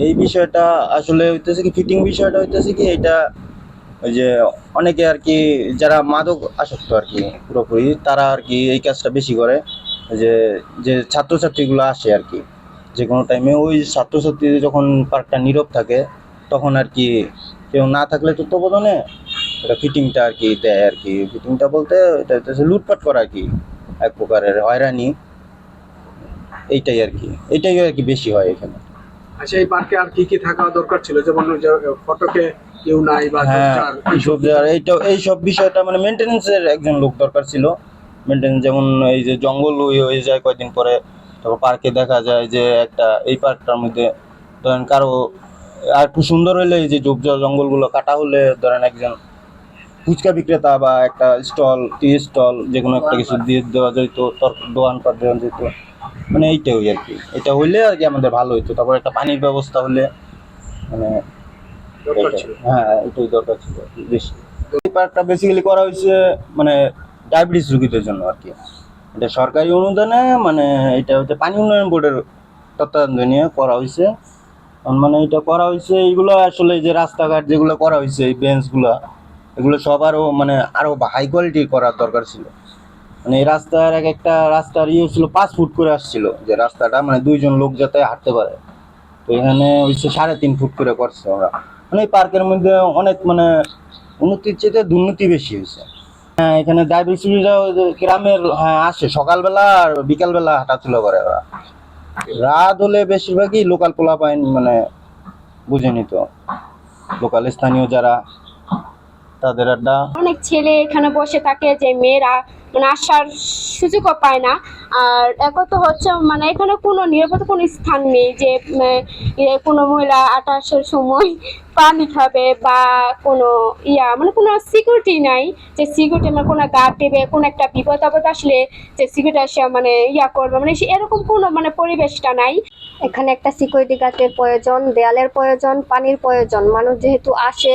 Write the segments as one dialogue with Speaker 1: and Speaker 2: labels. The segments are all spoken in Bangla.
Speaker 1: এই বিষয়টা আসলে হইতেছে কি, ফিটিং বিষয়টা হইতেছে কি, এটা ওই যে অনেকে আর কি যারা মাদক আসক্ত আর কি পুরোপুরি, তারা আর কি এই কাজটা বেশি করে। যে যে ছাত্রছাত্রীগুলো আসে আর কি, যে কোনো টাইমে ওই ছাত্রছাত্রী যখন পার্কটা নীরব থাকে, তখন আর কি কেউ না থাকলে তত্ত্বাবধানে এটা ফিটিংটা আর কি দেয় আর কি। ফিটিংটা বলতে এটা হচ্ছে লুটপাট করা আর কি, এক প্রকারের হয়রানি। এইটাই আর কি, এটাই আর কি বেশি হয় এখানে।
Speaker 2: আচ্ছা, এই পার্কে আর কি কি থাকা দরকার ছিল, যেমন ওই যে ফটকে কেউ নাই বা
Speaker 1: হ্যাঁ,
Speaker 2: ঝোপঝাড় এইসব
Speaker 1: এইসব আর এইসব বিষয়টা মানে মেনটেন্যান্সের একজন লোক দরকার ছিল। মেনটেন্যান্স যেমন এই যে জঙ্গল হয়ে যায় কয়দিন পরে, তারপর পার্কে দেখা যায় যে একটা এই পার্কটার মধ্যে ধরেন কারো আর একটু সুন্দর হলে এই যে ঝোপঝাড় জঙ্গলগুলো কাটা হলে ধরেন একজন ফুচকা বিক্রেতা বা একটা স্টল, টি স্টল, যে কোনো একটা কিছু দিয়ে দেওয়া যেত, দোকানপাট দেওয়া যেত। মানে এইটাই আর কি, এটা হইলে আর কি আমাদের ভালো হইতো। তারপর একটা পানির ব্যবস্থা হলে মানে
Speaker 2: দরকার
Speaker 1: এটাই,
Speaker 2: ছিল।
Speaker 1: হ্যাঁ এটাই দরকার ছিল আর কি বেশি। এই পার্কটা বেসিক্যালি করা হয়েছে মানে ডায়াবেটিস রোগীদের জন্য আর কি। এটা সরকারি অনুদানে, মানে এটা হচ্ছে পানি উন্নয়ন বোর্ডের তত্ত্বাবধানে করা হয়েছে। মানে এটা করা হয়েছে, এইগুলো আসলে এই যে রাস্তাঘাট যেগুলো করা হয়েছে, এই বেঞ্চগুলো, এগুলো সব আরও মানে আরও হাই কোয়ালিটির করার দরকার ছিল। মানে এই রাস্তার এক একটা রাস্তার ইয়ে ছিল 5 ফুট করে আসছিল, যে রাস্তাটা মানে 2 জন লোক যাতে হাঁটতে পারে। তো এখানে হচ্ছে 3.5 ফুট করে করছে ওরা। মানে এই পার্কের মধ্যে অনেক মানে উন্নতির চেয়ে দুর্নীতি বেশি হয়েছে। হ্যাঁ, এখানে ডায়াবেটিসরা গ্রামের, হ্যাঁ আসে সকালবেলা আর বিকালবেলা হাঁটাচলা করে ওরা। রাত হলে বেশিরভাগই লোকাল পোলাপাইন, মানে বুঝেনি তো, লোকাল স্থানীয় যারা, তাদের আড্ডা।
Speaker 3: অনেক ছেলে এখানে বসে থাকে যে মেয়েরা মানে আসার সুযোগও পায় না। আর একত হচ্ছে মানে এখানে কোনো নিরাপদ কোনো স্থান নেই যে কোনো মহিলা আসার সময় পানি খাবে বা কোনো মানে কোনো সিকিউরিটি নাই, যে সিকিউরিটি মানে কোনো গার্ড দেবে, কোনো একটা বিপদ আপদ আসলে যে সিকিউরিটি আসে মানে করবে, মানে এরকম কোনো মানে পরিবেশটা নাই।
Speaker 4: এখানে একটা সিকিউরিটি গার্ডের প্রয়োজন, দেয়ালের প্রয়োজন, পানির প্রয়োজন। মানুষ যেহেতু আসে,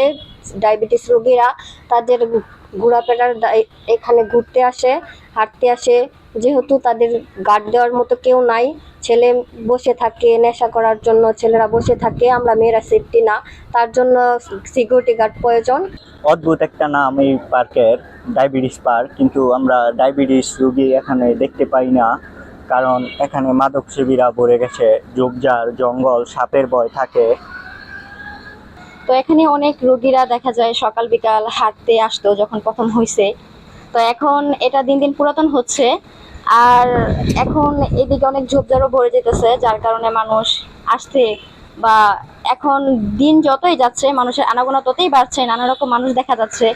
Speaker 4: ডায়াবেটিস রোগীরা তাদের ঘোরাফেরার এখানে ঘুরতে আসে, হাঁটতে আসে, যেহেতু তাদের গার্ড দেওয়ার মতো কেউ নাই। ছেলে বসে থাকে নেশা করার জন্য, ছেলেরা বসে থাকে, আমরা মেয়েরা সেফটি না, তার জন্য সিকিউরিটি গার্ড প্রয়োজন।
Speaker 5: অদ্ভুত একটা নাম এই পার্কের, ডায়াবেটিস পার্ক, কিন্তু আমরা ডায়াবেটিস রোগী এখানে দেখতে পাই না, কারণ এখানে মাদক সেবীরা ভরে গেছে, ঝোপঝাড় জঙ্গল, সাপের ভয় থাকে।
Speaker 4: তো এখানে অনেক রোগীরা দেখা যায় সকাল বিকাল হাঁটতে আসতো যখন প্রথম হয়েছে। তো এখন এটা দিন দিন পুরাতন হচ্ছে, আর এখন এদিকে অনেক ঝোপঝাড়ও ভরে যেতেছে, যার কারণে মানুষ আসতে বা এখন দিন যতই যাচ্ছে মানুষের আনাগোনা ততই বাড়ছে, নানা রকম মানুষ দেখা যাচ্ছে।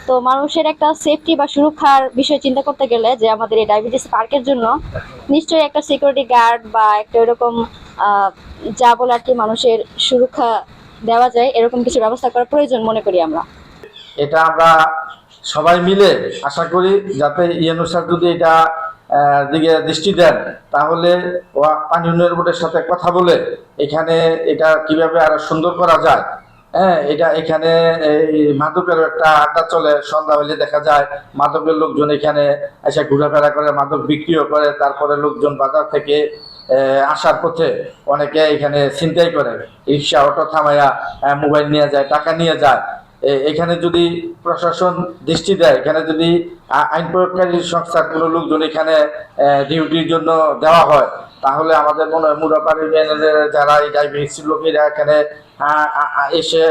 Speaker 4: তো মানুষের একটা সেফটি বা সুরক্ষার বিষয় চিন্তা করতে গেলে যে আমাদের এই ডায়াবেটিস পার্কের জন্য নিশ্চয়ই একটা সিকিউরিটি গার্ড বা একটা এরকম যা বলে আর কি মানুষের সুরক্ষা দেওয়া যায়, এরকম কিছু ব্যবস্থা করার প্রয়োজন মনে করি আমরা।
Speaker 6: এটা আমরা সবাই মিলে আশা করি যাতে ইউনূস স্যার যদি এটা দিকে দৃষ্টি দেন, তাহলে পানি উন্নয়ন বোর্ডের সাথে কথা বলে এখানে এটা কিভাবে আরো সুন্দর করা যায়। হ্যাঁ, এটা এখানে এই মাদকের একটা আড্ডা চলে, সন্ধ্যা হলে দেখা যায় মাদকের লোকজন এখানে এসে ঘোরাফেরা করে, মাদক বিক্রিও করে। তারপরে লোকজন বাজার থেকে আসার পথে অনেকে এখানে ছিনতাই করে, রিক্সা অটো থামাইয়া মোবাইল নিয়ে যায়, টাকা নিয়ে যায়। এখানে যদি প্রশাসন দৃষ্টি দেয়, এখানে যদি আইন প্রয়োগকারী সংস্থার কোনো লোকজন এখানে ডিউটির জন্য দেওয়া হয়, তাহলে আমাদের মনে হয় মুরাপাড়ি ইউনিয়নের যারা এই ডায়াবেটিস লোকেরা এখানে এসে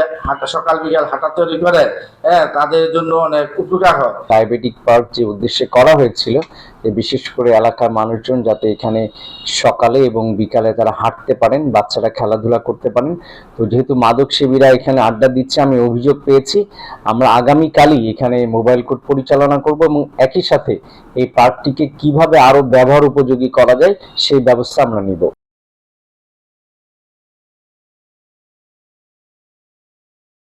Speaker 6: সকাল বিকাল হাঁটা তৈরি করে, হ্যাঁ, তাদের জন্য অনেক উপকার হয়।
Speaker 7: ডায়াবেটিক পার্ক যে উদ্দেশ্যে করা হয়েছিল, যে বিশেষ করে এলাকার মানুষজন যাতে এখানে সকালে এবং বিকালে তারা হাঁটতে পারেন, বাচ্চারা খেলাধুলা করতে পারেন। তো যেহেতু মাদক সেবীরা এখানে আড্ডা দিচ্ছে, আমি অভিযোগ পেয়েছি, আমরা আগামীকালই এখানে মোবাইল কোর্ট পরিচালনা করব এবং একই সাথে এই পার্কটিকে কিভাবে আরো ব্যবহার উপযোগী করা যায় সেই ব্যবস্থা আমরা নিব।